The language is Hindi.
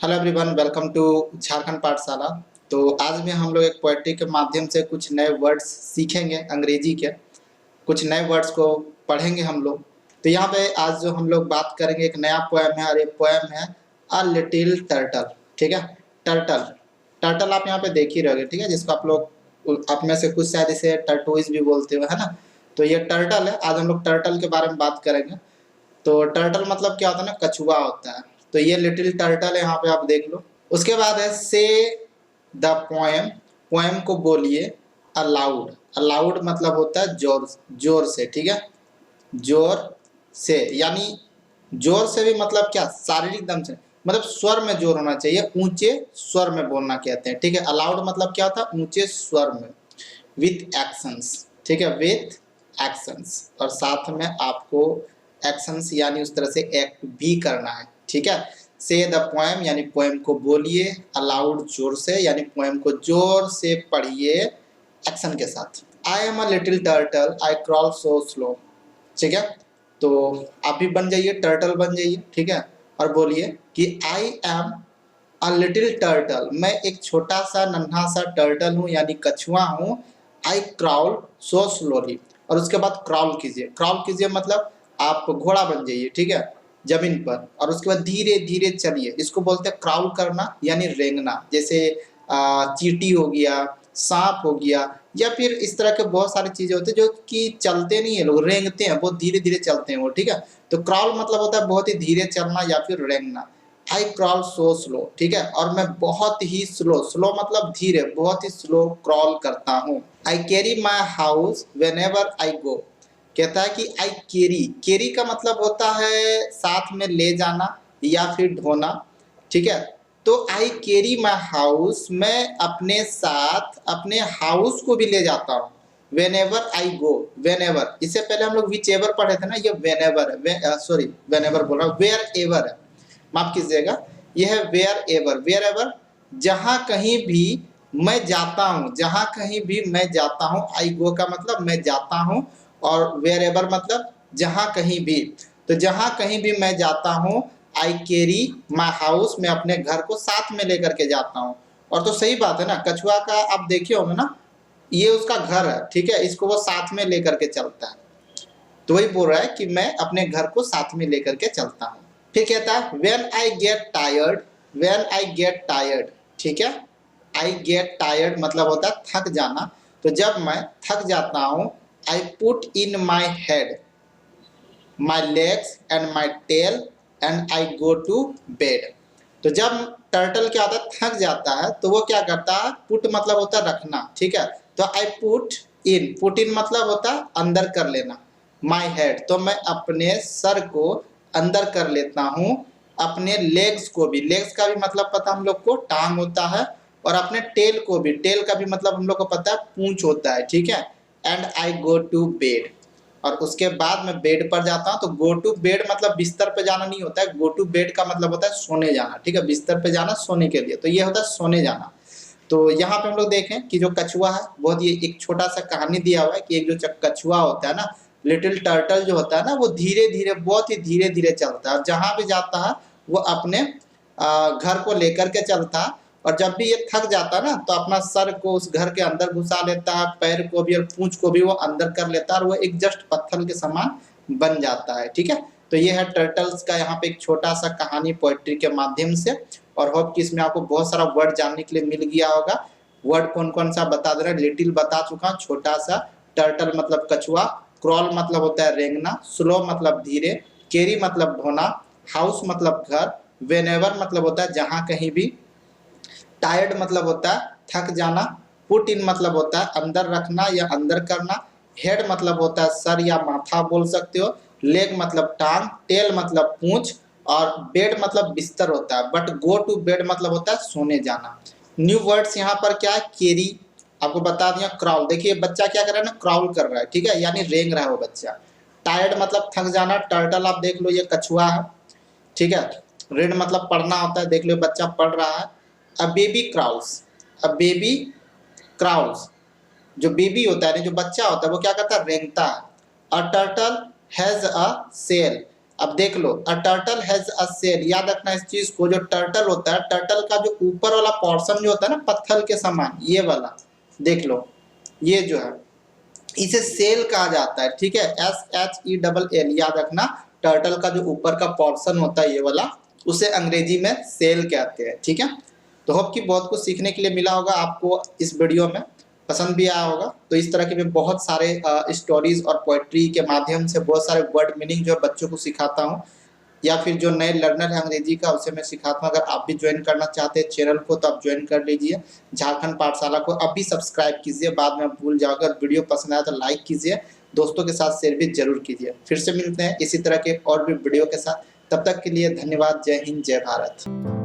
Hello everyone, welcome to Jharkhand Pathshala. तो आज में हम लोग एक पोएट्री के माध्यम से कुछ नए वर्ड्स सीखेंगे, अंग्रेजी के कुछ नए वर्ड्स को पढ़ेंगे हम लोग। तो यहाँ पे आज जो हम लोग बात करेंगे एक नया पोएम है, और ये पोएम है अ लिटिल टर्टल। ठीक है, टर्टल टर्टल आप यहाँ पे देख ही रहोगे। ठीक है, जिसको आप लोग आप में से कुछ शायद इसे टर्टोइज भी बोलते हो, है ना। तो ये टर्टल है। आज हम लोग टर्टल के बारे में बात करेंगे। तो टर्टल मतलब क्या होता है ना, कछुआ होता है। तो ये लिटिल टर्टल है, यहाँ पे आप देख लो। उसके बाद है से द पोएम, पोएम को बोलिए अलाउड। अलाउड मतलब होता है जोर, जोर से। ठीक है, जोर से यानी जोर से भी मतलब क्या, शारीरिक दम से, मतलब स्वर में जोर होना चाहिए, ऊंचे स्वर में बोलना कहते हैं। ठीक है, अलाउड मतलब क्या होता है, ऊंचे स्वर में, विथ एक्शंस। ठीक है, विथ एक्शंस, और साथ में आपको एक्शंस यानी उस तरह से एक्ट भी करना है। ठीक है, से द पोएम यानी पोएम को बोलिए, अलाउड जोर से यानी पोएम को जोर से पढ़िए एक्शन के साथ। I am a little turtle I crawl so slow. ठीक है, तो आप भी बन जाइए, टर्टल बन जाइए। ठीक है, और बोलिए कि I am a little turtle, मैं एक छोटा सा नन्हा सा टर्टल हूँ यानी कछुआ हूँ। आई क्राउल सो स्लोली, और उसके बाद क्राउल कीजिए। क्राउल कीजिए मतलब आप घोड़ा बन जाइए। ठीक है, जमीन पर, और उसके बाद धीरे धीरे चलिए। इसको बोलते हैं क्राउल करना यानी रेंगना। जैसे चींटी हो गया, सांप हो गया, या फिर इस तरह के बहुत सारी चीजें होती है जो कि चलते नहीं है, लोग रेंगते हैं, बहुत धीरे धीरे चलते हैं वो। ठीक है, तो क्राउल मतलब होता है बहुत ही धीरे चलना या फिर रेंगना। आई क्रॉल सो स्लो। ठीक है, और मैं बहुत ही स्लो, स्लो मतलब धीरे, बहुत ही स्लो क्रॉल करता हूँ। I carry my house whenever I go. कहता है कि आई कैरी, कैरी का मतलब होता है साथ में ले जाना या फिर ढोना। ठीक है, तो आई कैरी माई हाउस, मैं अपने साथ अपने हाउस को भी ले जाता हूँ। When ever I go, when ever, इससे पहले हम लोग विच एवर पढ़े थे ना, ये वेन एवर है, सॉरी वेन एवर बोल रहा हूँ, वेयर एवर है, माफ कीजिएगा। यह है वेयर एवर। वेयर एवर जहां कहीं भी मैं जाता हूं, जहां कहीं भी मैं जाता हूं। आई गो का मतलब मैं जाता हूं, और वेयर एवर मतलब जहां कहीं भी। तो जहां कहीं भी मैं जाता हूं, आई कैरी माई हाउस, मैं अपने घर को साथ में लेकर के जाता हूं। और तो सही बात है ना, कछुआ का आप देखे होंगे ना, ये उसका घर है। ठीक है, इसको वो साथ में लेकर के चलता है। तो वही बोल रहा है कि मैं अपने घर को साथ में लेकर के चलता हूँ। फिर कहता है when I get tired, when I get tired. ठीक है, आई गेट टायर्ड मतलब होता है थक जाना। तो जब मैं थक जाता हूँ, I put in my head my legs and my tail and I go to bed. तो जब टर्टल क्या होता है, थक जाता है, तो वो क्या करता है, पुट मतलब होता है रखना। ठीक है, तो आई पुट इन, पुट इन मतलब होता है अंदर कर लेना, माई हेड, तो मैं अपने सर को अंदर कर लेता हूँ। अपने लेग्स को भी, लेग्स का भी मतलब पता हम लोग को टांग होता है, और अपने टेल को भी, टेल का भी मतलब हम लोग को पता है पूंछ होता है। ठीक है, and I go to bed, और उसके बाद मैं बेड पर जाता हूँ। तो गो टू बेड मतलब बिस्तर पे जाना नहीं होता है, गो टू बेड का मतलब होता है सोने जाना। ठीक है, बिस्तर पे जाना सोने के लिए, तो ये होता है सोने जाना। तो यहाँ पे हम लोग देखें कि जो कछुआ है, बहुत ये एक छोटा सा कहानी दिया हुआ है कि एक जो कछुआ होता है ना, लिटिल टर्टल जो होता है ना, वो धीरे धीरे, बहुत ही धीरे धीरे चलता है। जहां भी जाता है वो अपने घर को लेकर के चलता है, और जब भी ये थक जाता है ना, तो अपना सर को उस घर के अंदर घुसा लेता है, पैर को भी और पूंछ को भी वो अंदर कर लेता है, और वो एक जस्ट पत्थर के समान बन जाता है। ठीक है, तो ये है टर्टल्स का यहाँ पे एक छोटा सा कहानी पोएट्री के माध्यम से। और होप कि इसमें आपको बहुत सारा वर्ड जानने के लिए मिल गया होगा। वर्ड कौन कौन सा बता दे रहा है, लिटिल बता चुका हूँ, छोटा सा, टर्टल मतलब कछुआ, क्रॉल मतलब होता है रेंगना, स्लो मतलब धीरे, कैरी मतलब ढोना, हाउस मतलब घर, वेनेवर मतलब होता है जहां कहीं भी, टायर्ड मतलब होता है थक जाना, पुट इन मतलब होता है अंदर रखना या अंदर करना, हेड मतलब होता है सर या माथा बोल सकते हो, लेग मतलब टांग, टेल मतलब पूंछ, और बेड मतलब बिस्तर होता है। बट गो टू बेड मतलब होता है सोने जाना। न्यू वर्ड्स यहाँ पर क्या है, केरी, आपको बता दिया। क्राउल, देखिए बच्चा क्या कर रहा है ना, क्राउल कर रहा है। ठीक है, यानी रेंग रहा है वो बच्चा। टायर्ड मतलब थक जाना, टर्टल आप देख लो ये कछुआ है। ठीक है, रीड मतलब पढ़ना होता है, देख लो बच्चा पढ़ रहा है। अ बेबी क्राउल्स, अ बेबी क्राउल्स, जो बेबी होता है, जो बच्चा होता है, वो क्या करता है, रेंगता है। A turtle has a shell, अब देख लो, a turtle has a shell, याद रखना इस चीज को, जो टर्टल होता है, टर्टल का जो ऊपर वाला पोर्शन जो होता है ना पत्थर के समान, ये वाला देख लो, ये जो है इसे सेल कहा जाता है, ठीक है, SHEL, याद रखना, टर्टल का जो ऊपर का पोर्शन होता है ये वाला, उसे अंग्रेजी में सेल कहते हैं, ठीक है। तो होप कि बहुत कुछ सीखने के लिए मिला होगा आपको इस वीडियो में, पसंद भी आया होगा। तो इस तरह के मैं बहुत सारे स्टोरीज और पोएट्री के माध्यम से बहुत सारे वर्ड मीनिंग जो बच्चों को सिखाता हूँ, या फिर जो नए लर्नर है अंग्रेजी का उसे मैं सिखाता हूँ। अगर आप भी ज्वाइन करना चाहते हैं चैनल को तो आप ज्वाइन कर लीजिए। झारखंड पाठशाला को अभी सब्सक्राइब कीजिए, बाद में भूल जाओगे। अगर वीडियो पसंद आया तो लाइक कीजिए, दोस्तों के साथ शेयर भी जरूर कीजिए। फिर से मिलते हैं इसी तरह के और भी वीडियो के साथ, तब तक के लिए धन्यवाद। जय हिंद, जय भारत।